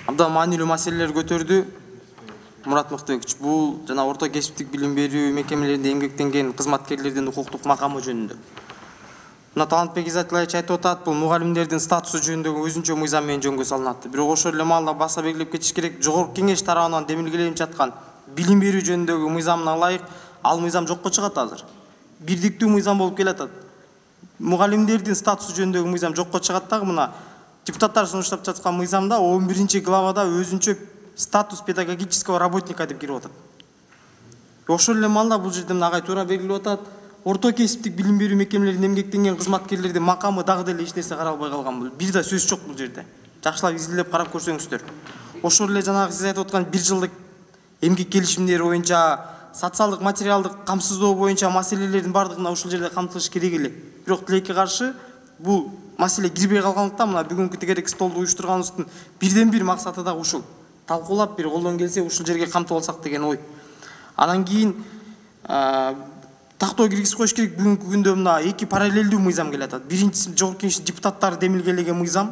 Абдан маанилүү маселелер көтөрдү. Мурат Мыктыбекович, бул жана орто кесиптик билим берүү мекемелеринде эмгектенген кызматкерлердин укуктук макамы жөнүндө. Мына Талантбек Изатилович айтып атат, бул мугалимдердин статусу жөнүндөгү өзүнчө мыйзам менен жөнгө салынат. Бирок ошол эле маалда баса белгилеп кетиш керек, Жогорку Кеңеш тарабынан демилгеленип жаткан билим берүү жөнүндөгү мыйзамына ылайык ал мыйзам жокко чыгат азыр. Бирдиктүү мыйзам болуп келатат. Мугалимдердин статусу жөнүндөгү мыйзам жокко чыгат дагы мына депутаттар сунуштап жаткан мыйзамда 11-главада өзүнчө статус педагогического работника деп кирип атат. Ошол эле маалда бул жерде агай туура белгилеп атат. Орто кесиптик билим берүү мекемелеринде эмгектенген кызматкерлердин макамы дагы деле эч нерсе каралбай калган. Бир да сөз жок бул жерде. Жакшылап изилдеп карап көрсөңүздөр. Ошол эле жанагы сиз айтып аткан 1 жылдык эмгек келишимдери боюнча, социалдык материалдык камсыздоо боюнча маселелердин бардыгына ушул жерде камтылыш керек эле. Бирок тилекке каршы бул маселе кирбей калгандыктан мына бүгүнкү тегерек столду уюштурганыбыздын бирден бир максаты да ушул. Талкуулап бир колдон келсе ушул жерге камтып алсак деген ой. Анан кийин тактоо киргизип коюш керек. Бүгүнкү күндө мына эки параллелдүү мыйзам келатат. Биринчиси Жогорку Кеңештин депутаттары демилгелеген мыйзам.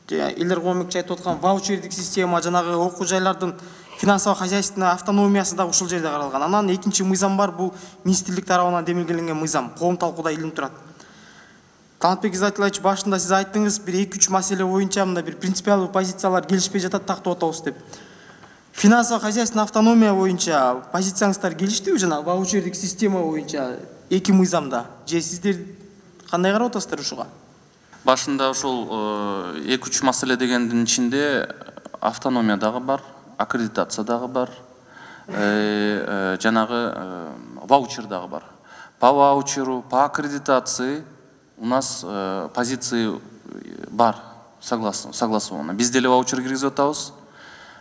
Элдер Коомбекович айтып аткан ваучердик система, жанагы окуу жайлардын финансово хозяйственный автономиясы да ушул жерде каралган. Анан экинчи мыйзам бар, бул министрлик тарабынан демилгеленген мыйзам. Коом талкууда илинип турат. Талантбек Изатилович, башында сиз айттыңыз, бир 2-3 маселе боюнча мында бир принципиалдуу позициялар келишпей жатат, тактап атабыз деп. Финансово хозяйственный автономия боюнча позицияңыздар келиштиби жана ваучердик система боюнча эки мыйзамда? Же сиздер кандай карап атасыздар ушуга? Башында ушул 2-3 маселе дегендин ичинде автономия дагы бар, аккредитация дагы бар, жанагы ваучер дагы бар. По ваучеру, по аккредитации у нас позиции бар, согласовано. Биз деле ваучер киргизип атабыз.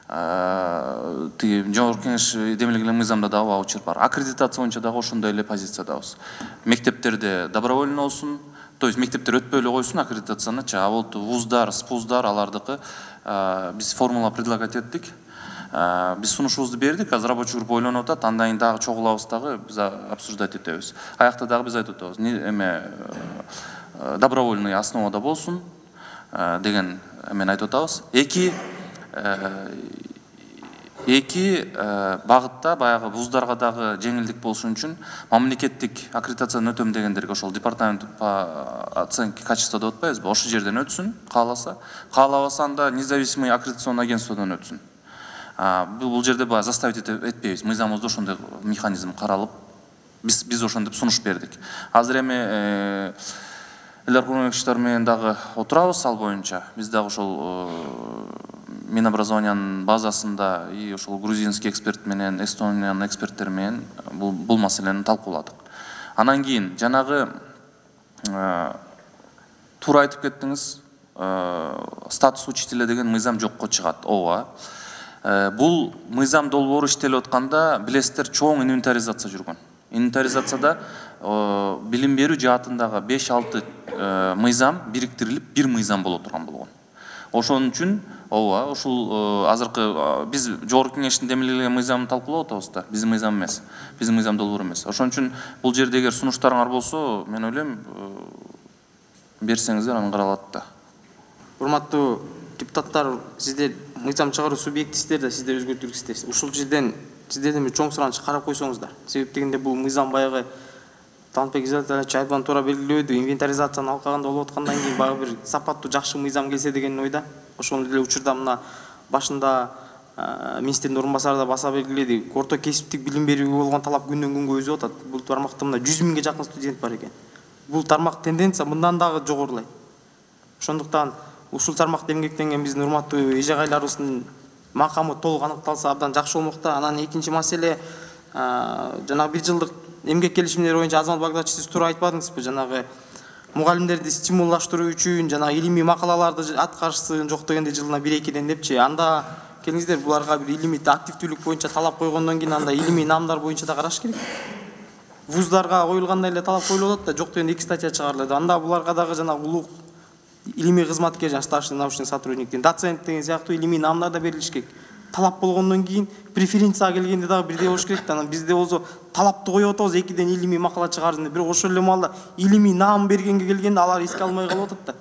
Жогорку Кеңеш демилгелеген мыйзамда дагы ваучер бар. Аккредитация боюнча дагы ошондой эле позициядабыз. Мектептерде добровольно болсун, то есть мектептер өтпөй эле койсун аккредитацияны, а вот вуздар, спуздар алардыкы биз формула предлагать эттик. Биз сунушубузду бердик, азыр рабочий группа ойлонуп атат, андан кийин дагы чогулабыз дагы биз обсуждать этебиз. Аякта дагы биз айтып атабыз, добровольный основада болсун деген эмен айтып атабыз. Эки багытта баягы вуздарга дагы жеңилдик болушун үчүн мамлекеттик аккредитациядан өтөм дегендерге ошол департамент по оценке качества деп атпайбызбы, ошол жерден өтсүн, кааласа. Каалабаса анда независимый аккредитационный агентстводон өтсүн. Бул жерде баягы заставить этпейбиз. Мыйзамыбызда ошондой механизм каралып, биз ошондоп сунуш бердик. Азыр эми элдер коомбековичтер менен дагы отурабыз ал боюнча. Биз дагы ошол Минобразованиянын базасында и ошол грузинский эксперт менен, Эстониянын эксперттери менен бул маселени талкууладык. Анан кийин жанагы туура айтып кеттиңиз, статус учителя деген мыйзам жокко чыгат. Ооба. Бул мыйзам долбоору иштелип атканда билесиздер чоң инвентаризация жүргөн. Инвентаризацияда билим берүү жаатындагы 5-6 мыйзам бириктирилип бир мыйзам боло турган болгон. Ошон үчүн ооба, ушул азыркы биз Жогорку Кеңештин демилгелеген мыйзамын талкуулап атабыз да, биздин мыйзам эмес, биздин мыйзам долбоор эмес. Ошон үчүн бул жерде эгер сунуштарыңар болсо, мен ойлойм, берсеңиздер аны каралат да. Урматтуу депутаттар, сиздер мыйзам чыгаруу субъектисиздер да, сиздер өзгөртүргүсүздөр. Ушул жерден сиздерден бир чоң сураныч карап койсоңуздар. Себеп дегенде бул мыйзам баягы Талантбек Изатилович айткан туура белгилөөдү, инвентаризацияны алкаганда болуп аткандан кийин баягы бир сапаттуу жакшы мыйзам келсе деген ойда. Ошол эле учурда мына башында министрдин орун басары да баса белгиледи. Орто кесиптик билим берүүгө болгон талап күндөн күнгө өсүп атат. Бул тармакта мына 100 миңге жакын студент бар экен. Бул тармак тенденция мындан дагы жогорулайт. Ошондуктан ушул тармакта эмгектенген биздин урматтуу эжегайларыбыздын макамы толук аныкталса абдан жакшы болмок да. Анан экинчи маселе, жанагы 1 жылдык эмгек келишимдери боюнча Азамат Багдачович, сиз туура айтпадыңызбы, жанагы мугалимдерди стимулдаштыруу үчүн жана илимий макалаларды аткарышсын жок дегенде жылына 1-2ден депчи. Анда келиңиздер, буларга бир илимий активдүүлүк боюнча талап койгондон кийин анда илимий наамдар боюнча да караш керек. Вуздарга коюлгандай эле талап коюлуп атат да, жок дегенде 2 статья чыгарылды. Анда буларга дагы жанагы улук илимий кызматкер, жана старший научный сотрудниктен, доцент деген сыяктуу илимий наамдар да берилиш керек. Талап болгондон кийин преференция келгенде дагы бирдей болуш керек да. Анан бизде болсо талапты коюп атабыз, 2ден илимий макала чыгарсын деп. Бирок ошол эле маалда илимий наам бергенге келгенде алар эске алмай калып атат да.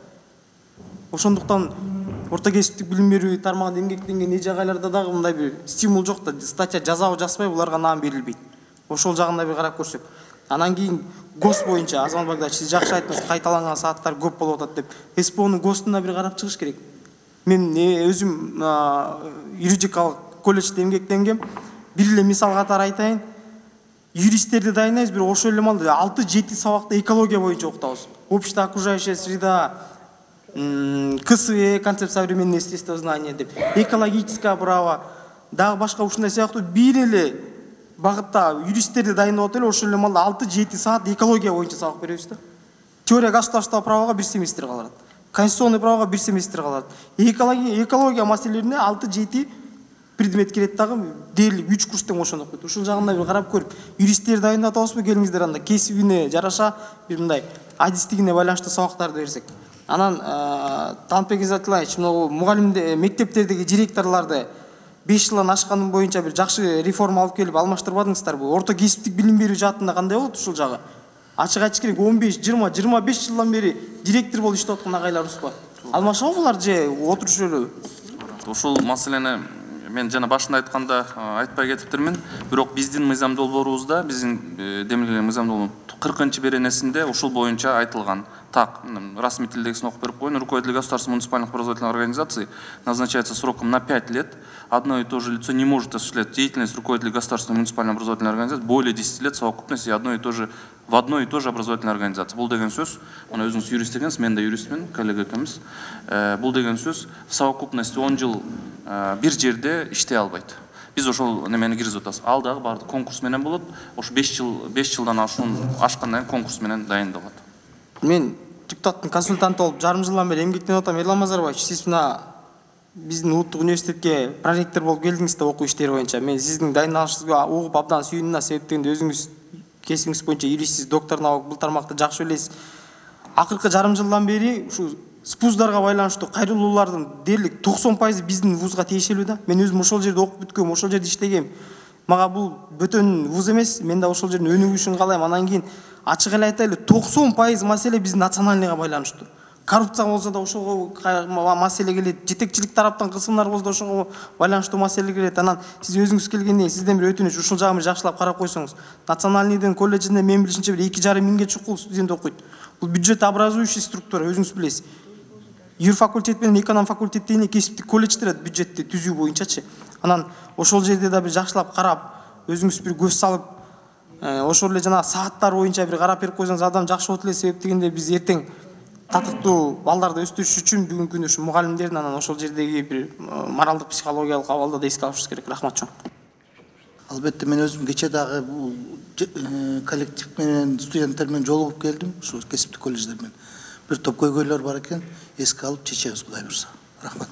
Ошондуктан орто кесиптик билим берүү тармагында эмгектенген эже агайларда дагы мындай бир стимул жок да, статья жазабы жазбай буларга наам берилбейт. Ошол жагында бир карап көрсөк. Анан кийин ГОС боюнча Азамат Багдыевич сиз жакшы айттыңыз, кайталанган сааттар көп болуп атат деп. СПОнун ГОСтуна бир карап чыгыш керек. Мен өзүм юридикалык колледжде эмгектенгем. Бир эле мисал катары айтайын. Юристтерди дайындайбыз, бир ошол эле маалда 6-7 сабакта экология боюнча окутабыз. Общая окружающая среда, КСВ, концепт современного естествознания деп, экологическое право, дагы башка ушундай сыяктуу бир эле багытта юристтерди дайындап отеле ошол эле маалда 6-7 саат экология боюнча сабак беребиз да. Теория государственного правага бир семестр калат. Конституционный правага бир семестр калат. Экология маселелерине 6-7 предмет келет дагы дээрлик 3 курс тең ошондо окуйт. Ушул жагында бир карап көрүп, юристтерди дайындап атабызбы, келиңиздер анда кесибине жараша бир мындай адистигине байланыштуу сабактарды берсек. Анан Танпек Изатилаевич, могу мугалимде мектептердеги директорларды 5 жылдан ашканы боюнча бир жакшы реформа алып келип алмаштырбадыңыздарбы? Орто кесиптик билим берүү жаатында кандай болот ушул жагы? Ачык айтыш керек, 15, 20, 25 жылдан бери директор болуп иштеп аткан агайларыбыз бар. Алмашабы булар же отуруш элеби? Ушул маселени мен жана башында айтканда айтпай кетиптирмин. Бирок биздин мыйзам долбоорубузда, биздин демилген мыйзам долбоорунун 40-беренесинде ушул боюнча айтылган. Так, расмий тилдегисин окуп берип коеюн. Руководитель государственных муниципальных образовательных организаций назначается сроком на 5 лет. Одно и то же лицо не может осуществлять деятельность руководителя государственной муниципальной образовательной организации более 10 лет в совокупности в одной и той же образовательной организации. Бул деген сөз, мына өзүңүз юрист экенсиз, мен да юристмин, коллега экенбиз. Бул деген сөз в совокупности 10 жыл бир жерде иштей албайт. Биз ошол немени киргизип атабыз. Ал дагы баардык конкурс менен болот. Ошо 5 жылдан ашкандан кийин конкурс менен дайындалат. Мен депутаттын консультанты болуп жарым жылдан бери эмгектенип атам. Эрлан Мазарбаевич, сиз мына биздин улуттук университетке проректор болуп келдиңиз да окуу иштери боюнча. Мен сиздин дайындалышыңызга угуп абдан сүйүндүм, себептен өзүңүз кесибиңиз боюнча юристсиз, доктор наук, бул тармакты жакшы билесиз. Акыркы жарым жылдан бери ушу спуздарга байланыштуу кайрылуулардын дээрлик 90% биздин вузга тиешелүү да. Мен өзүм ошол жерде окуп бүткөм, ошол жерде иштегем. Мага бул бөтөн вуз эмес, мен да ошол жердин өнүгүшүн каалайм. Анан кийин ачык эле айтайлы, 90% маселе биздин национальныйга байланыштуу. Коррупция болсо да ошого маселе келет, жетекчилик тараптан кысымдар болсо да ошого байланыштуу маселе келет. Анан сиз өзүңүз келгенден сизден бир өтүнүч, ушул жагын жакшылап карап койсоңуз. Национальныйдын колледжинде мен билишимче бир 2,5 миңге чукул студент окуйт. Бул бюджетообразующий структура, өзүңүз билесиз. Юрфакультет менен эконом факультетине кесиптик колледждер бюджетти түзүү боюнчачы. Анан ошол жерде да бир жакшылап карап, өзүңүз бир көз салып, ошол эле жана сааттар боюнча бир карап берип койсоңуз адам жакшы болот эле, себеп дегенде биз эртең татыктуу балдарды өстүрүш үчүн бүгүнкү күндө ушу мугалимдердин анан ошол жердеги бир моралдык психологиялык абалды да эске алышыбыз керек. Рахмат чоң. Албетте мен өзүм кече дагы бул коллектив менен студенттер менен жолугуп келдим, ушу кесиптик колледждер менен. Бир топ көйгөйлөр бар экен, эске алып чечебиз Кудай буйрса. Рахмат.